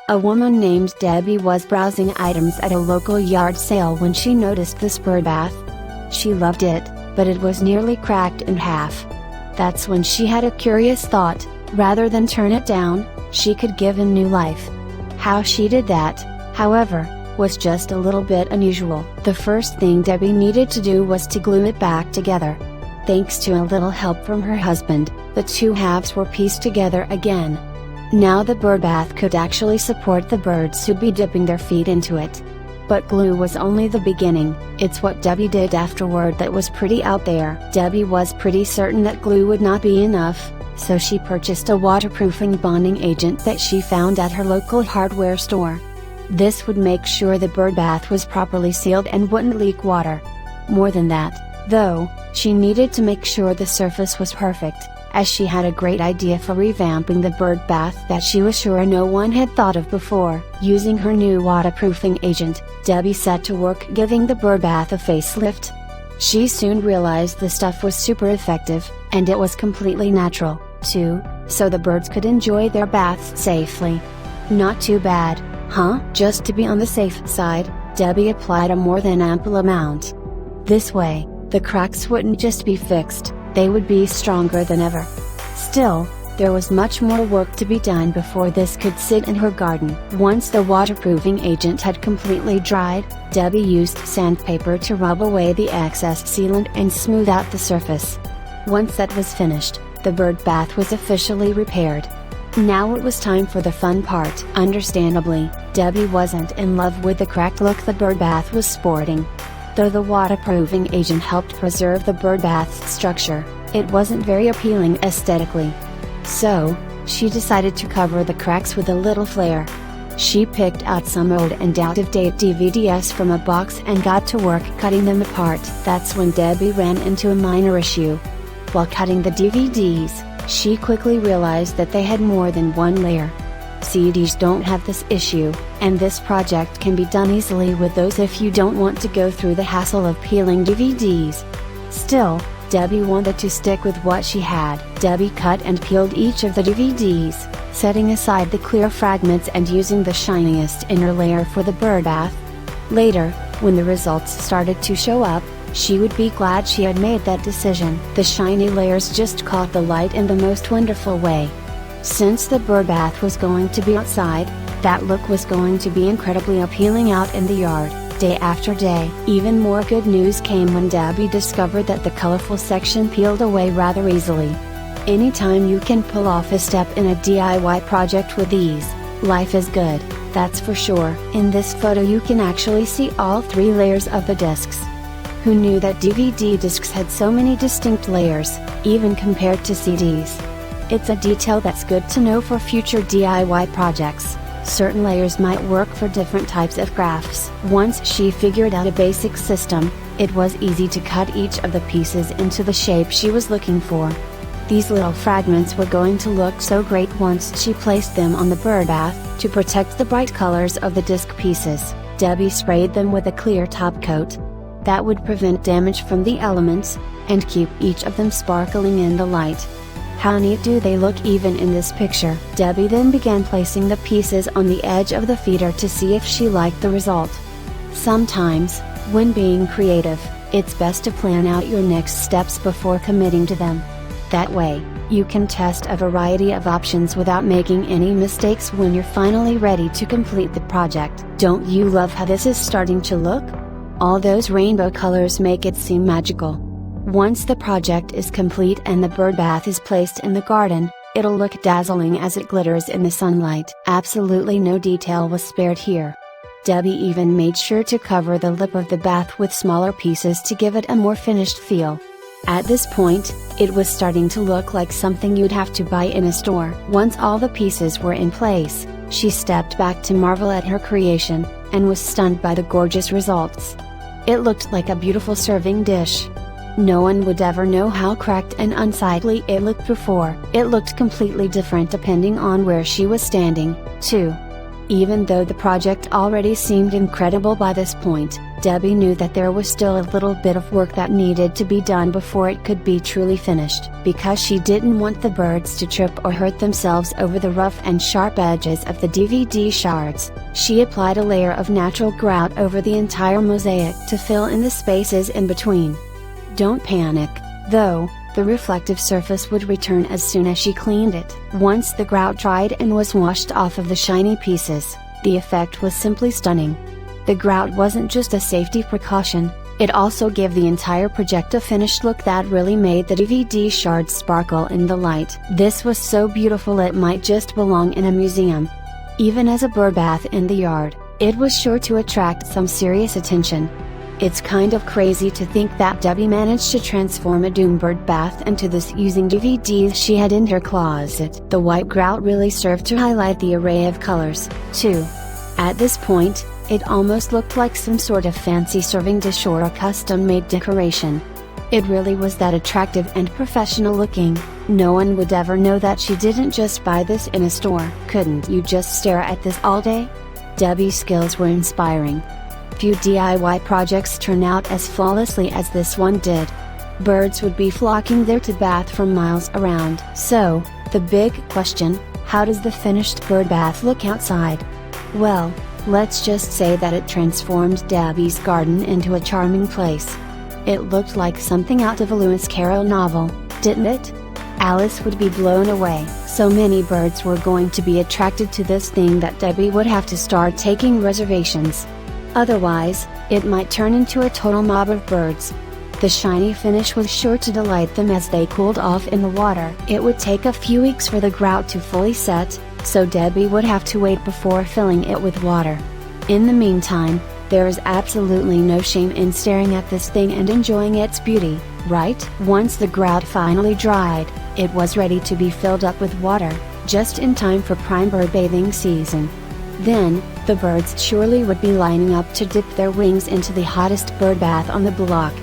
A woman named Debbie was browsing items at a local yard sale when she noticed this birdbath. She loved it, but it was nearly cracked in half. That's when she had a curious thought: rather than turn it down, she could give it new life. How she did that, however, was just a little bit unusual. The first thing Debbie needed to do was to glue it back together. Thanks to a little help from her husband, the two halves were pieced together again. Now the birdbath could actually support the birds who'd be dipping their feet into it. But glue was only the beginning. It's what Debbie did afterward that was pretty out there. Debbie was pretty certain that glue would not be enough, so she purchased a waterproofing bonding agent that she found at her local hardware store. This would make sure the birdbath was properly sealed and wouldn't leak water. More than that, though, she needed to make sure the surface was perfect, as she had a great idea for revamping the birdbath that she was sure no one had thought of before. Using her new waterproofing agent, Debbie set to work giving the birdbath a facelift. She soon realized the stuff was super effective, and it was completely natural, too, so the birds could enjoy their baths safely. Not too bad, huh? Just to be on the safe side, Debbie applied a more than ample amount. This way, the cracks wouldn't just be fixed, they would be stronger than ever. Still, there was much more work to be done before this could sit in her garden. Once the waterproofing agent had completely dried, Debbie used sandpaper to rub away the excess sealant and smooth out the surface. Once that was finished, the birdbath was officially repaired. Now it was time for the fun part. Understandably, Debbie wasn't in love with the cracked look the birdbath was sporting. Though the waterproofing agent helped preserve the birdbath's structure, it wasn't very appealing aesthetically. So, she decided to cover the cracks with a little flair. She picked out some old and out-of-date DVDs from a box and got to work cutting them apart. That's when Debbie ran into a minor issue. While cutting the DVDs, she quickly realized that they had more than one layer. CDs don't have this issue, and this project can be done easily with those if you don't want to go through the hassle of peeling DVDs. Still, Debbie wanted to stick with what she had. Debbie cut and peeled each of the DVDs, setting aside the clear fragments and using the shiniest inner layer for the birdbath. Later, when the results started to show up, she would be glad she had made that decision. The shiny layers just caught the light in the most wonderful way. Since the birdbath was going to be outside, that look was going to be incredibly appealing out in the yard, day after day. Even more good news came when Debbie discovered that the colorful section peeled away rather easily. Anytime you can pull off a step in a DIY project with ease, life is good, that's for sure. In this photo you can actually see all three layers of the discs. Who knew that DVD discs had so many distinct layers, even compared to CDs? It's a detail that's good to know for future DIY projects. Certain layers might work for different types of crafts. Once she figured out a basic system, it was easy to cut each of the pieces into the shape she was looking for. These little fragments were going to look so great once she placed them on the birdbath. To protect the bright colors of the disc pieces, Debbie sprayed them with a clear top coat. That would prevent damage from the elements, and keep each of them sparkling in the light. How neat do they look even in this picture? Debbie then began placing the pieces on the edge of the feeder to see if she liked the result. Sometimes, when being creative, it's best to plan out your next steps before committing to them. That way, you can test a variety of options without making any mistakes when you're finally ready to complete the project. Don't you love how this is starting to look? All those rainbow colors make it seem magical. Once the project is complete and the birdbath is placed in the garden, it'll look dazzling as it glitters in the sunlight. Absolutely no detail was spared here. Debbie even made sure to cover the lip of the bath with smaller pieces to give it a more finished feel. At this point, it was starting to look like something you'd have to buy in a store. Once all the pieces were in place, she stepped back to marvel at her creation, and was stunned by the gorgeous results. It looked like a beautiful serving dish. No one would ever know how cracked and unsightly it looked before. It looked completely different depending on where she was standing, too. Even though the project already seemed incredible by this point, Debbie knew that there was still a little bit of work that needed to be done before it could be truly finished. Because she didn't want the birds to trip or hurt themselves over the rough and sharp edges of the DVD shards, she applied a layer of natural grout over the entire mosaic to fill in the spaces in between. Don't panic, though, the reflective surface would return as soon as she cleaned it. Once the grout dried and was washed off of the shiny pieces, the effect was simply stunning. The grout wasn't just a safety precaution, it also gave the entire project a finished look that really made the DVD shards sparkle in the light. This was so beautiful it might just belong in a museum. Even as a bird bath in the yard, it was sure to attract some serious attention. It's kind of crazy to think that Debbie managed to transform a doomed bird bath into this using DVDs she had in her closet. The white grout really served to highlight the array of colors, too. At this point, it almost looked like some sort of fancy serving dish or a custom-made decoration. It really was that attractive and professional looking. No one would ever know that she didn't just buy this in a store. Couldn't you just stare at this all day? Debbie's skills were inspiring. Few DIY projects turn out as flawlessly as this one did. Birds would be flocking there to bath from miles around. So, the big question, how does the finished bird bath look outside? Well, let's just say that it transformed Debbie's garden into a charming place. It looked like something out of a Lewis Carroll novel, didn't it? Alice would be blown away. So many birds were going to be attracted to this thing that Debbie would have to start taking reservations. Otherwise, it might turn into a total mob of birds. The shiny finish was sure to delight them as they cooled off in the water. It would take a few weeks for the grout to fully set, so Debbie would have to wait before filling it with water. In the meantime, there is absolutely no shame in staring at this thing and enjoying its beauty, right? Once the grout finally dried, it was ready to be filled up with water, just in time for prime bird bathing season. Then, the birds surely would be lining up to dip their wings into the hottest bird bath on the block.